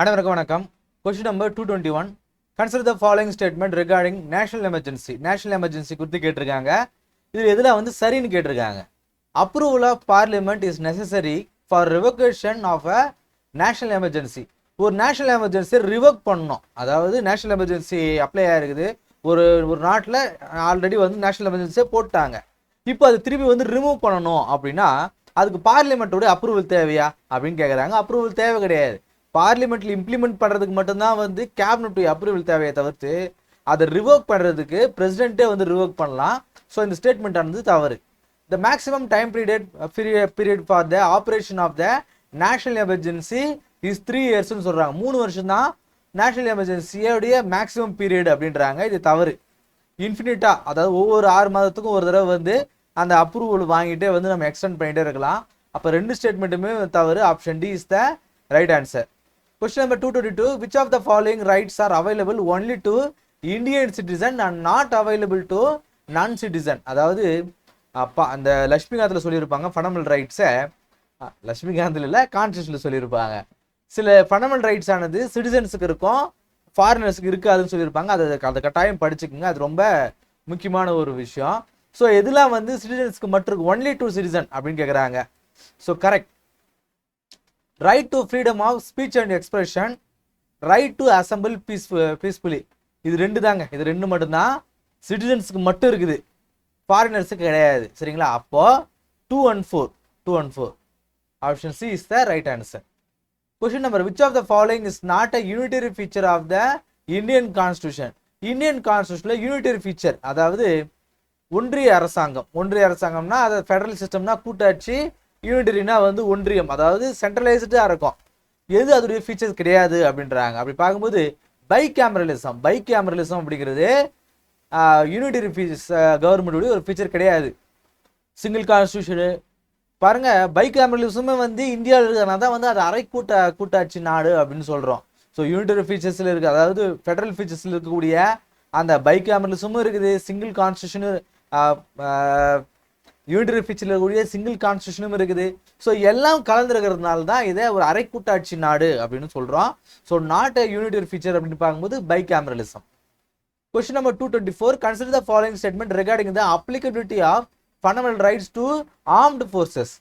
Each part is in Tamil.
அனைவருக்கும் வணக்கம். Question number 221. Consider the following statement regarding national emergency. National emergency குறித்து கேட்டிருக்காங்க. இது எதில் சரின்னு கேட்டிருக்காங்க. Approval of parliament is necessary for revocation of a national emergency. ஒரு நேஷனல் எமர்ஜென்சி ரிவோக் பண்ணணும். அதாவது நேஷனல் எமர்ஜென்சி அப்ளை ஆகிருக்குது. ஒரு நாட்டில் ஆல்ரெடி நேஷனல் எமர்ஜென்சியை போட்டாங்க. இப்போ அது திருப்பி ரிமூவ் பண்ணணும் அப்படின்னா அதுக்கு பார்லிமெண்ட்டோட அப்ரூவல் தேவையா அப்படின்னு கேட்குறாங்க. அப்ரூவல் தேவை கிடையாது. பார்லிமெண்ட்ல இம்ப்ளிமெண்ட் பண்ணுறதுக்கு மட்டும்தான் கேபினட் அப்ரூவல் தேவையை தவிர்த்து அதை ரிவோக் பண்ணுறதுக்கு பிரசிடென்ட்டே ரிவோக் பண்ணலாம். ஸோ இந்த ஸ்டேட்மெண்ட் ஆனது தவறு. The maximum time period for the operation of the national emergency is 3 இயர்ஸ்ன்னு சொல்கிறாங்க. 3 வருஷம் தான் நேஷனல் எமர்ஜென்சியோடைய மேக்ஸிமம் பீரியட் அப்படின்றாங்க. இது தவறு. இன்ஃபினிட்டா, அதாவது ஒவ்வொரு 6 மாதத்துக்கும் ஒரு தடவை அந்த அப்ரூவல் வாங்கிட்டே நம்ம எக்ஸ்டெண்ட் பண்ணிகிட்டே இருக்கலாம். அப்போ 2 ஸ்டேட்மெண்ட்டுமே தவறு. Option D is the right answer. Question number 222. Which of the following rights are available only to Indian citizen and not available to non-citizen? அதாவது அந்த லட்சுமிகாந்தில் சொல்லியிருப்பாங்க ஃபண்டமெண்டல் ரைட்ஸை. லட்சுமிகாந்தில் இல்லை, கான்ஸ்டியூஷனில் சொல்லியிருப்பாங்க. சில ஃபண்டமெண்டல் ரைட்ஸ் ஆனது சிட்டிசன்ஸுக்கு இருக்கும், ஃபாரினர்ஸுக்கு இருக்காதுன்னு சொல்லியிருப்பாங்க. அதை கட்டாயம் படிச்சுக்குங்க. அது ரொம்ப முக்கியமான ஒரு விஷயம். ஸோ எதுலாம் சிட்டிசன்ஸ்க்கு மட்டும் ஒன்லி டு சிட்டிசன் அப்படின்னு கேட்குறாங்க. So correct. Right to freedom of speech and expression, right to assemble peacefully. இது 2 தாங்க. இது 2 மட்டும்தான் சிட்டிசன்ஸுக்கு மட்டும் இருக்குது, ஃபாரினர்ஸுக்கு கிடையாது. சரிங்களா? அப்போ 2 and 4 option C is the right answer. Question number, which of the following is not a unitary feature of the Indian constitution? Indian கான்ஸ்டியூஷன்ல யூனிட்டரி ஃபீச்சர், அதாவது ஒன்றிய அரசாங்கம். ஒன்றிய அரசாங்கம்னா அது ஃபெடரல் சிஸ்டம்னா கூட்டாட்சி, யூனிட்டரினா ஒன்றியம், அதாவது சென்ட்ரலைஸ்டாக இருக்கும். எது அதோடைய ஃபீச்சர்ஸ் கிடையாது அப்படின்றாங்க. அப்படி பார்க்கும்போது பை கேமரலிசம் அப்படிங்கிறது யூனிட்டரி ஃபீச்சர்ஸ் கவர்மெண்ட்டுடைய ஒரு ஃபீச்சர் கிடையாது. சிங்கிள் கான்ஸ்டியூஷனு பாருங்க, பை கேமரலிசமே இந்தியாவில் இருக்கிறதுனால தான் அது அரை கூட்டாட்சி நாடு அப்படின்னு சொல்கிறோம். ஸோ யூனிட்டரி ஃபீச்சர்ஸில் இருக்குது, அதாவது ஃபெடரல் ஃபீச்சர்ஸில் இருக்கக்கூடிய அந்த பை கேமரலிசமும் இருக்குது, சிங்கிள் கான்ஸ்டியூஷனு யூனிட்டரி ஃபீச்சரில் இருக்கக்கூடிய சிங்கிள் கான்ஸ்டியூஷனும் இருக்குது. ஸோ எல்லாம் கலந்துருக்கிறதுனால தான் இதை ஒரு அரை கூட்டாட்சி நாடு அப்படின்னு சொல்கிறோம். So not a unitary feature அப்படின்னு பார்க்கும்போது bicameralism. Question number 224. Consider the following statement regarding the applicability of fundamental rights to armed forces.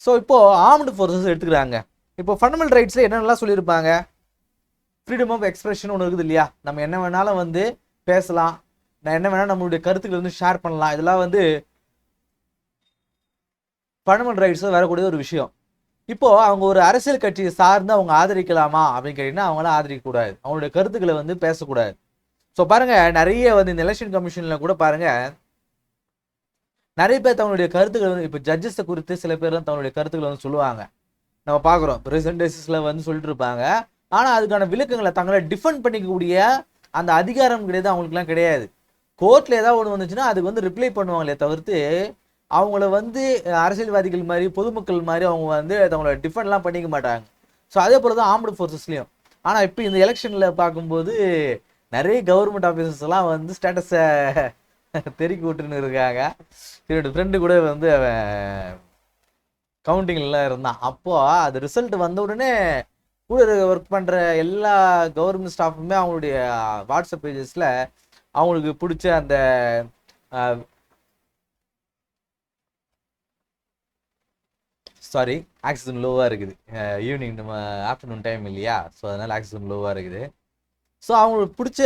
So இப்போ ஆர்ம்டு ஃபோர்ஸஸ் எடுத்துக்கிறாங்க. இப்போ ஃபண்டமெண்டல் ரைட்ஸில் என்னென்னலாம் சொல்லியிருப்பாங்க? ஃப்ரீடம் ஆஃப் எக்ஸ்பிரஷன் ஒன்று இருக்குது இல்லையா? நம்ம என்ன வேணாலும் பேசலாம், நான் என்ன வேணாலும் நம்மளுடைய கருத்துக்களை ஷேர் பண்ணலாம். இதெல்லாம் ஃபண்டமெண்டல் ரைட்ஸில் வரக்கூடிய ஒரு விஷயம். இப்போ அவங்க ஒரு அரசியல் கட்சியை சார்ந்து அவங்க ஆதரிக்கலாமா அப்படின்னு கேட்டீங்கன்னா அவங்களாம் ஆதரிக்கக்கூடாது, அவங்களுடைய கருத்துக்களை பேசக்கூடாது. ஸோ பாருங்க, நிறைய இந்த எலெக்ஷன் கமிஷனில் கூட பாருங்க, நிறைய பேர் தங்களுடைய கருத்துக்கள் இப்போ ஜட்ஜஸை குறித்து சில பேர் தங்களுடைய கருத்துக்களை சொல்லுவாங்க. நம்ம பார்க்குறோம், ரீசெண்ட் டேஸில் சொல்லிட்டு இருப்பாங்க. ஆனால் அதுக்கான விளக்கங்களை தங்களை டிஃபெண்ட் பண்ணிக்கக்கூடிய அந்த அதிகாரம் கிடையாது, அவங்களுக்குலாம் கிடையாது. கோர்ட்டில் ஏதாவது ஒன்று வந்துச்சுன்னா அதுக்கு ரிப்ளை பண்ணுவாங்களே தவிர்த்து அவங்கள அரசியல்வாதிகள் மாதிரி பொதுமக்கள் மாதிரி அவங்க அவங்கள டிஃபெண்ட்லாம் பண்ணிக்க மாட்டாங்க. ஸோ அதே போல தான் ஆர்ம்டு ஃபோர்ஸஸ்லையும். ஆனால் இப்போ இந்த எலெக்ஷனில் பார்க்கும்போது நிறைய கவர்மெண்ட் ஆஃபீஸர்ஸ் எல்லாம் ஸ்டேட்டஸை தெருக்கி விட்டுன்னு இருக்காங்க. என்னோட ஃப்ரெண்டு கூட கவுண்டிங்லாம் இருந்தான். அப்போது அது ரிசல்ட் வந்த உடனே கூட ஒர்க் பண்ணுற எல்லா கவர்மெண்ட் ஸ்டாஃபுமே அவங்களுடைய வாட்ஸ்அப் பேஜஸில் அவங்களுக்கு பிடிச்ச அந்த ஆக்சிஜன் லோவாக இருக்குது, ஈவினிங் நம்ம ஆஃப்டர்நூன் டைம் இல்லையா? ஸோ அதனால் ஆக்சிஜன் லோவாக இருக்குது. ஸோ அவங்களுக்கு பிடிச்ச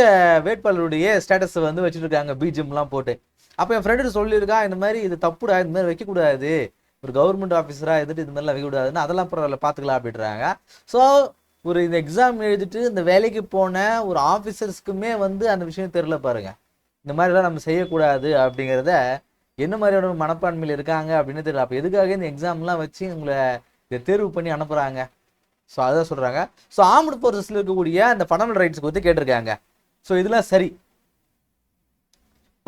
வேட்பாளருடைய ஸ்டேட்டஸை வச்சுட்டு இருக்காங்க, பிஜிஎம்லாம் போட்டு. அப்போ என் ஃப்ரெண்டு சொல்லியிருக்கான், இந்த மாதிரி இது தப்புடா, இந்த மாதிரி வைக்கக்கூடாது, ஒரு கவர்மெண்ட் ஆஃபீஸராக இருந்துட்டு இது மாதிரிலாம் வைக்கக்கூடாதுன்னு. அதெல்லாம் பரவாயில்ல, பார்த்துக்கலாம் அப்படின்றாங்க. ஸோ இந்த எக்ஸாம் எழுதிட்டு இந்த வேலைக்கு போன ஒரு ஆஃபீஸர்ஸ்க்குமே அந்த விஷயம் தெரியல பாருங்க. இந்த மாதிரிலாம் நம்ம செய்யக்கூடாது அப்படிங்கிறத என்ன மாதிரியான மனப்பான்மையில் இருக்காங்க அப்படின்னு தெரியல. அப்போ எதுக்காக இந்த எக்ஸாம்லாம் வச்சு உங்களை இதை தேர்வு பண்ணி அனுப்புகிறாங்க? ஸோ அதான் சொல்கிறாங்க. ஸோ ஆர்ம்டு ஃபோர்ஸஸில் இருக்கக்கூடிய அந்த ஃபண்டமெண்டல் ரைட்ஸ் பற்றி கேட்டிருக்காங்க. ஸோ இதெல்லாம் சரி.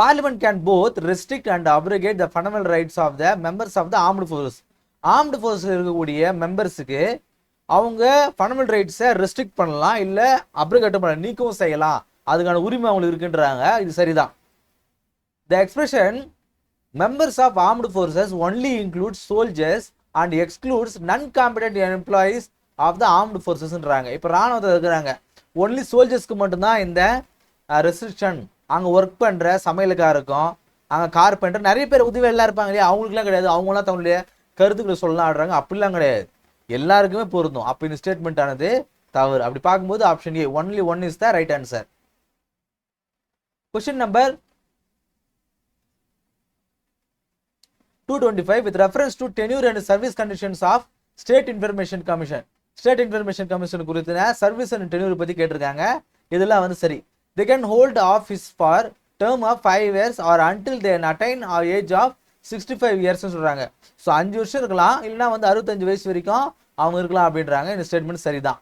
Parliament can both restrict and abrogate the fundamental rights of the members of the armed forces. Armed ஃபோர்ஸில் இருக்கக்கூடிய மெம்பர்ஸுக்கு அவங்க ஃபண்டமெண்டல் ரைட்ஸை ரெஸ்ட்ரிக்ட் பண்ணலாம், இல்லை அப்ரிகேட் பண்ணலாம், நீக்கவும் செய்யலாம். அதுக்கான உரிமை அவங்களுக்கு இருக்குன்றாங்க. இது சரிதான். த expression members of armed forces only includes soldiers and excludes non-combatant employees of the armed ஃபோர்ஸஸ்ன்றாங்க. இப்போ ராணுவத்தில் இருக்கிறாங்க, ஒன்லி சோல்ஜர்ஸ்க்கு மட்டும்தான் இந்த ரெஸ்ட்ரிக்ஷன். அங்கே ஒர்க் பண்ணுற சமையலுக்காருக்கும், அங்கே கார்பெண்டர் நிறைய பேர் உதவி எல்லாம் இருப்பாங்க இல்லையா, அவங்களுக்குலாம் கிடையாது. அவங்களாம் தங்களுடைய கருத்துக்களை சொல்லலாம் ஆடுறாங்க, அப்படிலாம் கிடையாது, எல்லாருக்குமே பொருந்தும். அப்போ இந்த ஸ்டேட்மெண்ட் ஆனது தவறு. அப்படி பார்க்கும்போது option A only one is the right answer. Question number 225 with reference to tenure and service conditions of State Information Commission. State Information Commission குறித்து சர்வீஸ் அண்ட் டென்யூர் பத்தி கேட்டிருக்காங்க. இதெல்லாம் வந்து சரி. They can hold office for term of 5 years or until they attain or age of 65 years சொல்றாங்க. ஸோ 5 வருஷம் இருக்கலாம், இல்லைன்னா வந்து 65 வயசு வரைக்கும் அவங்க இருக்கலாம் அப்படின்றாங்க. இந்த ஸ்டேட்மெண்ட் சரிதான்.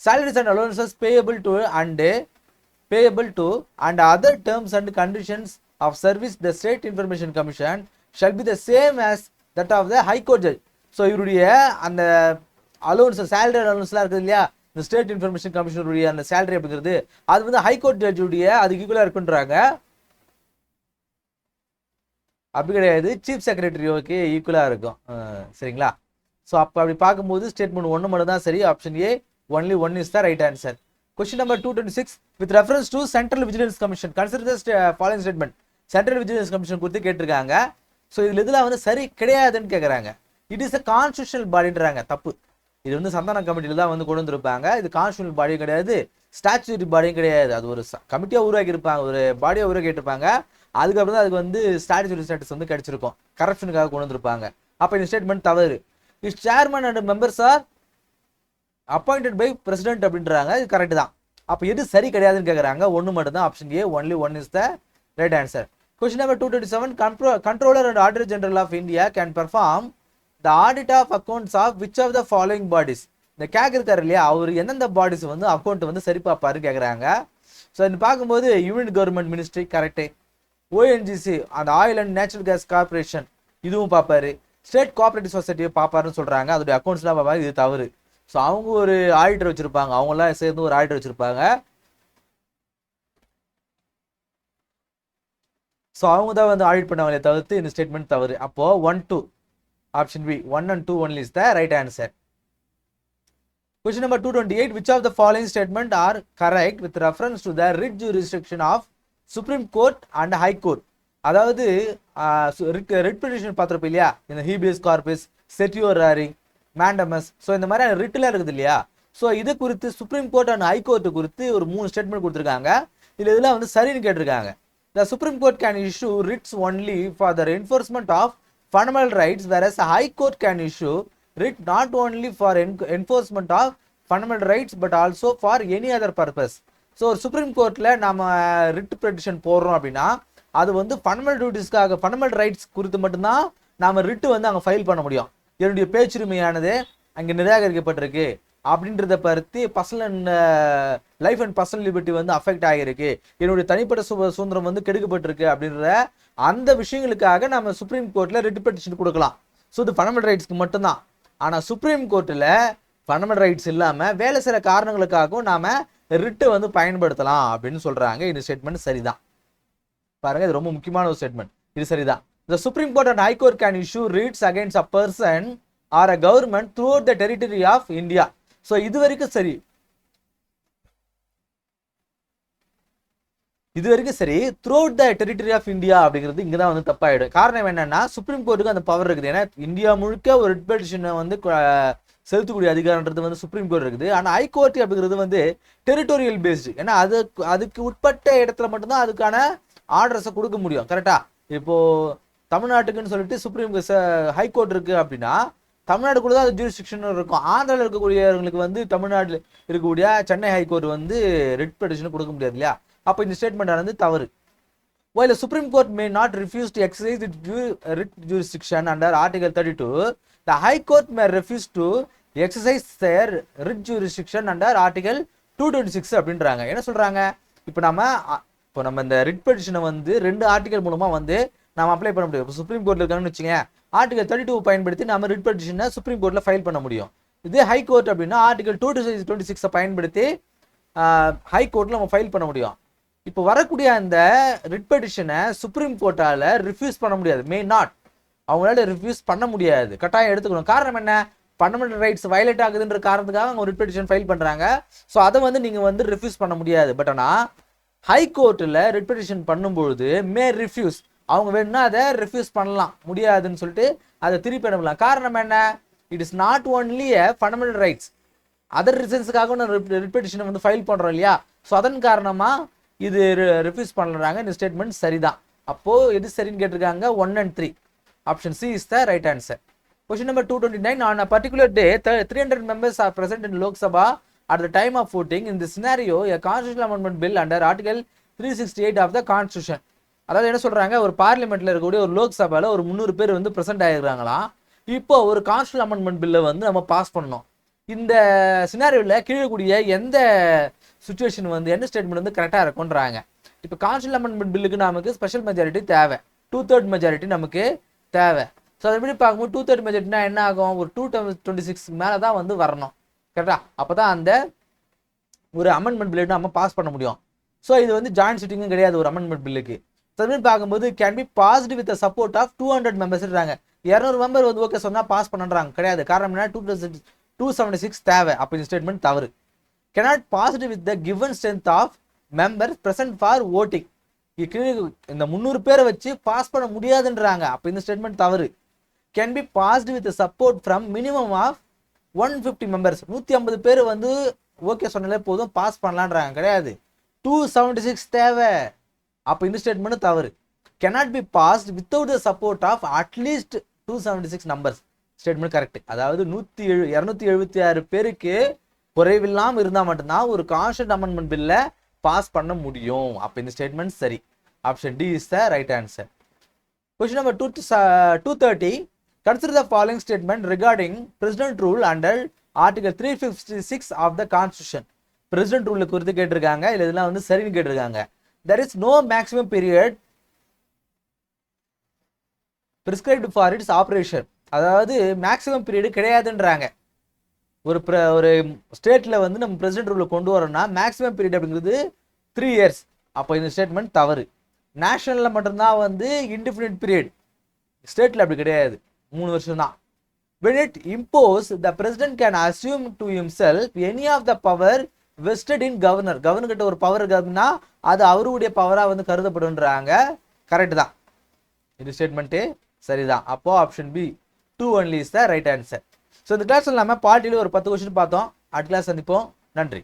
Salaries and allowances payable to and other terms and conditions of service the State Information Commission shall be the same as that of the High Court judge. So இவருடைய அந்த அலோன்ஸ் சேலரி அலோன்ஸ்லாம் இருக்குது இல்லையா, இந்த ஸ்டேட் இன்ஃபர்மேஷன் கமிஷனருடைய அந்த சேலரி அப்படிங்கிறது அது வந்து ஹைகோர்ட் ஜட்ஜுடைய அதுக்கு ஈக்குவலாக இருக்குன்றாங்க. அப்படி கிடையாது, சீஃப் செக்ரட்டரியோக்கு ஈக்குவலாக இருக்கும். சரிங்களா? ஸோ அப்போ அப்படி பார்க்கும்போது ஸ்டேட்மெண்ட் ஒன்று மட்டும் தான் சரி. Option A only one is the right answer. Question number 226 with reference to Central Vigilance Commission. Consider the following statement. Central Vigilance Commission குறித்து கேட்டிருக்காங்க. ஸோ இதில் இதெல்லாம் வந்து சரி கிடையாதுன்னு கேட்குறாங்க. இட் இஸ் அ கான்ஸ்டியூஷனல் பாடின்றாங்க. தப்பு. இது வந்து சந்தான கமிட்டியில் தான் வந்து கொண்டு வந்திருப்பாங்க. இது கான்ஸ்டியூஷனல் பாடியும் கிடையாது, ஸ்டாச்சுரி பாடியும் கிடையாது. அது ஒரு கமிட்டியாக உருவாக்கியிருப்பாங்க, ஒரு பாடியாக உருவாக்கியிருப்பாங்க. அதுக்கப்புறம் தான் அதுக்கு வந்து ஸ்டாச்சுரி ஸ்டேட்டஸ் வந்து கிடைச்சிருக்கும், கரப்ஷனுக்காக கொண்டு வந்திருப்பாங்க. அப்போ இந்த ஸ்டேட்மெண்ட் தவறு. Is chairman and members are appointed by president அப்படின்றாங்க. இது கரெக்ட் தான். அப்போ எது சரி கிடையாதுன்னு கேட்குறாங்க. ஒன்று மட்டும் தான். Option A only one is the right answer. Question number 227 Controller and Auditor General of India can perform the audit of accounts of which of the following bodies. இந்த கேட்குறாரு இல்லையா, அவர் எந்தெந்த பாடிஸ் வந்து அக்கௌண்ட் வந்து சரி பார்ப்பாரு கேட்குறாங்க. ஸோ இது பார்க்கும்போது union government ministry correct, ONGC அந்த oil and natural gas corporation இதுவும் பார்ப்பாரு, ஸ்டேட் கோஆபரேட்டிவ் சொசைட்டியை பார்ப்பாருன்னு சொல்கிறாங்க. அதோடைய அக்கௌண்ட்ஸ்லாம் பார்ப்பாரு. இது தவறு. ஸோ அவங்க ஒரு ஆடிட்டர் வச்சுருப்பாங்க, அவங்களாம் சேர்ந்து ஒரு ஆடிட்டர் வச்சுருப்பாங்க. ஸோ அவங்க தான் வந்து ஆடிட் பண்ணவங்களே தவிர்த்து இந்த ஸ்டேட்மெண்ட் தவறு. அப்போது 1-2 option B 1 and 2 only is the right answer. Question number 228 which of the following statement are correct with reference to the writ jurisdiction of Supreme Court and High Court. அதாவது ரிட் பெட்டிஷன் பார்த்துருப்போம் இல்லையா, இந்த ஹீபியஸ் கார்பஸ், செட்டியோராரி, மேண்டமஸ். ஸோ இந்த மாதிரி ரிட்டுலாம் இருக்குது இல்லையா. ஸோ இது குறித்து supreme court and high court குறித்து ஒரு 3 ஸ்டேட்மெண்ட் கொடுத்துருக்காங்க. இதில் இதெல்லாம் வந்து சரின்னு கேட்டிருக்காங்க. The Supreme Court can issue writs only for the enforcement of fundamental rights, whereas a High Court can issue writ not only for enforcement of fundamental rights but also for any other purpose. So ஒரு சுப்ரீம் கோர்ட்டில் நம்ம ரிட் பெட்டிஷன் போடுறோம் அப்படின்னா அது வந்து ஃபண்டமெண்டல் டியூட்டிஸ்க்காக, ஃபண்டமெண்டல் ரைட்ஸ் குறித்து மட்டும்தான் நாம் ரிட்டு வந்து அங்கே ஃபைல் பண்ண முடியும். என்னுடைய பேச்சுரிமையானது அங்கே நிராகரிக்கப்பட்டிருக்கு அப்படின்றத பற்றி personal and life and personal liberty வந்து அஃபெக்ட் ஆகிருக்கு, என்னுடைய தனிப்பட்ட சுதந்திரம் வந்து கெடுக்கப்பட்டிருக்கு அப்படின்ற அந்த விஷயங்களுக்காக நம்ம சுப்ரீம் கோர்ட்டில் ரிட் பெட்டிஷன் கொடுக்கலாம். ஸோ இது ஃபண்டமெண்டல் ரைட்ஸ்க்கு மட்டும்தான். ஆனால் சுப்ரீம் கோர்ட்டில் ஃபண்டமெண்டல் ரைட்ஸ் இல்லாமல் வேலை சில காரணங்களுக்காகவும் நாம் ரிட்டு வந்து பயன்படுத்தலாம் அப்படின்னு சொல்கிறாங்க. இந்த ஸ்டேட்மெண்ட் சரிதான். பாருங்கள், இது ரொம்ப முக்கியமான ஒரு ஸ்டேட்மெண்ட். இது சரிதான். The Supreme Court and High Court can issue writs against a person or a government throughout the territory of India. So இது வரைக்கும் சரி. இது வரைக்கும் சரி. Throughout the territory of India அப்படிங்கிறது இங்கே தான் வந்து தப்பாயிடும். காரணம் என்னன்னா சுப்ரீம் கோர்ட்டுக்கு அந்த பவர் இருக்குது. ஏன்னா இந்தியா முழுக்க ஒரு ரிட் பெட்டிஷனை வந்து செலுத்தக்கூடிய அதிகாரன்றது வந்து சுப்ரீம் கோர்ட் இருக்குது. ஆனால் ஹை கோர்ட் அப்படிங்கிறது வந்து டெரிட்டோரியல் பேஸ்டு. ஏன்னா அதுக்கு உட்பட்ட இடத்துல மட்டும்தான் அதுக்கான ஆர்டர்ஸை கொடுக்க முடியும். கரெக்டா? இப்போ தமிழ்நாட்டுக்குன்னு சொல்லிட்டு சுப்ரீம் ஹை கோர்ட் இருக்கு அப்படின்னா தமிழ்நாடுக்குள்ள தான் அது ஜூரிஸ்டிக்ஷன் இருக்கும். ஆந்திராவில் இருக்கக்கூடியவங்களுக்கு வந்து தமிழ்நாட்டில் இருக்கக்கூடிய சென்னை ஹைகோர்ட் வந்து ரிட் பெட்டிஷன் கொடுக்க முடியாது இல்லையா. அப்போ இந்த ஸ்டேட்மெண்ட் ஆனது தவறு. While the Supreme Court may not refuse to exercise its writ jurisdiction under Article 32, the High Court may refuse to exercise their writ jurisdiction under Article 226 அப்படின்றாங்க. என்ன சொல்றாங்க? இப்போ நம்ம இந்த ரிட் பெட்டிஷனை வந்து 2 ஆர்டிகல் மூலமா வந்து நம்ம அப்ளை பண்ண முடியும். இப்போ சுப்ரீம் கோர்ட்ல இருக்காங்கன்னு வச்சுங்க, ஆர்டிகல் 32 பயன்படுத்தி நம்ம ரிட் பெட்டிஷனை சுப்ரீம் கோர்ட்ல ஃபைல் பண்ண முடியும். இதே ஹை கோர்ட் அப்படின்னா ஆர்டிகல் 226 பயன்படுத்தி ஹை கோர்ட்ல நம்ம ஃபைல் பண்ண முடியும். இப்போ வரக்கூடிய அந்த ரிட் பெட்டிஷனை சுப்ரீம் கோர்ட்டால ரிஃப்யூஸ் பண்ண முடியாது. மே நாட், அவங்களால ரிஃப்யூஸ் பண்ண முடியாது, கட்டாயம் எடுத்துக்கணும். காரணம் என்ன? ஃபண்டமெண்டல் ரைட்ஸ் வயலேட் ஆகுதுன்ற காரணத்துக்காக அவங்க ரிட் பெட்டிஷன் ஃபைல் பண்ணுறாங்க. ஸோ அதை வந்து நீங்கள் வந்து ரிஃப்யூஸ் பண்ண முடியாது. பட் ஆனால் ஹைகோர்ட்டில் ரிட் பெட்டிஷன் பண்ணும்பொழுது மே ரிஃப்யூஸ், அவங்க வேணும்னா அதை ரிஃப்யூஸ் பண்ணலாம், முடியாதுன்னு சொல்லிட்டு அதை திருப்பி அனுப்பலாம். காரணம் என்ன? It is not only a fundamental rights, other ரீசன்ஸுக்காக நான் ரிட் பெட்டிஷனை வந்து ஃபைல் பண்ணுறோம் இல்லையா? ஸோ அதன் காரணமாக இது ரிஃப்யூஸ் பண்ணுறாங்க. இந்த ஸ்டேட்மெண்ட் சரிதான். அப்போது எது சரின்னு கேட்டிருக்காங்க? 1 and 3. Option C is the right answer. Question number 229. On a particular day, 300 members are present in Lok Sabha at the time of voting. In this scenario, a constitutional amendment bill under Article 368 of the Constitution. அதாவது என்ன சொல்றாங்க, ஒரு பார்லிமெண்ட்ல இருக்கக்கூடிய ஒரு லோக்சபால ஒரு 300 பேர் வந்து பிரசன்ட் ஆகிருக்காங்களாம். இப்போ ஒரு கான்ஸ்டியூஷன் அமெண்ட்மெண்ட் பில்லை வந்து நம்ம பாஸ் பண்ணோம். இந்த சினாரியோவில் கீழக்கூடிய எந்த சுச்சுவேஷன் வந்து எந்த ஸ்டேட்மெண்ட் வந்து கரெக்டாக இருக்கும்ன்றாங்க. இப்போ கான்ஸ்டியூஷன் அமெண்ட்மெண்ட் பில்லுக்கு நமக்கு ஸ்பெஷல் மெஜாரிட்டி தேவை, 2/3 மெஜாரிட்டி நமக்கு தேவை. ஸோ அதை எப்படி பார்க்கும்போது 2/3 மெஜாரிட்டினா என்ன ஆகும்? ஒரு 226 மேலே தான் வந்து வரணும், கரெக்டாக? அப்போ தான் அந்த ஒரு அமெண்ட்மெண்ட் பில்லை நம்ம பாஸ் பண்ண முடியும். ஸோ இது வந்து ஜாயின்ட் சிட்டிங்கும் கிடையாது ஒரு அமெண்ட்மெண்ட் பில்லுக்கு. அப்படின்னு பார்க்கும்போது can be passed with support of 200 members இருக்காங்க. 200 மெம்பர் வந்து ஓகே சொன்னால் பாஸ் பண்ணுறாங்க கிடையாது. காரணம் என்ன? 276 தேவை. அப்போ இந்த ஸ்டேட்மெண்ட் தவறு. cannot passed with the given strength of members present for voting. இந்த 300 பேரை வச்சு பாஸ் பண்ண முடியாதுன்றாங்க. அப்போ இந்த ஸ்டேட்மெண்ட் தவறு. can be passed with the support from minimum of 150 members. 150 பேர் வந்து ஓகே சொன்னாலே போதும், பாஸ் பண்ணலான்றாங்க கிடையாது. 276 தேவை. அப்போ இந்த ஸ்டேட்மெண்ட் தவறு. cannot be passed without the support of at least 276 numbers. Statement correct. அதாவது 276 பேருக்கு குறைவில்லாமல் இருந்தால் மட்டும்தான் ஒரு கான்ஸ்டியூஷன் அமெண்ட்மெண்ட் பில்லை பாஸ் பண்ண முடியும். அப்போ இந்த ஸ்டேட்மெண்ட் சரி. Option D is the right answer. Question number 230. Consider the following statement regarding president rule under Article 356 of the Constitution. President rule குறித்து கேட்டிருக்காங்க. இல்லை இதெல்லாம் வந்து சரின்னு கேட்டிருக்காங்க. There is no maximum period prescribed for its operation. அதாவது மேக்ஸிமம் பீரியடு கிடையாதுன்றாங்க. ஒரு ஸ்டேட்டில் வந்து நம்ம பிரசிடென்ட் ரூலை கொண்டு வரோம்னா மேக்ஸிமம் பீரியட் அப்படிங்கிறது 3 years. அப்போ இந்த ஸ்டேட்மெண்ட் தவறு. நேஷனலில் மட்டும்தான் வந்து இன்டிஃபினிட் பீரியட், ஸ்டேட்டில் அப்படி கிடையாது, 3 வருஷம் தான். when it impose the president can assume to himself any of the power vested in governor. Governor கிட்ட ஒரு பவர் இருக்குதுன்னா அது அவருடைய பவராக வந்து கருதப்படுன்றாங்க. கரெக்ட் தான். இந்த ஸ்டேட்மெண்ட்டு சரிதான். அப்போ option B 2 only is the right answer. So இந்த கிளாஸ் இல்லாமல் பார்ட்டியில் ஒரு 10 கொஸ்டின் பார்த்தோம். அடுத்த கிளாஸ் சந்திப்போம். நன்றி.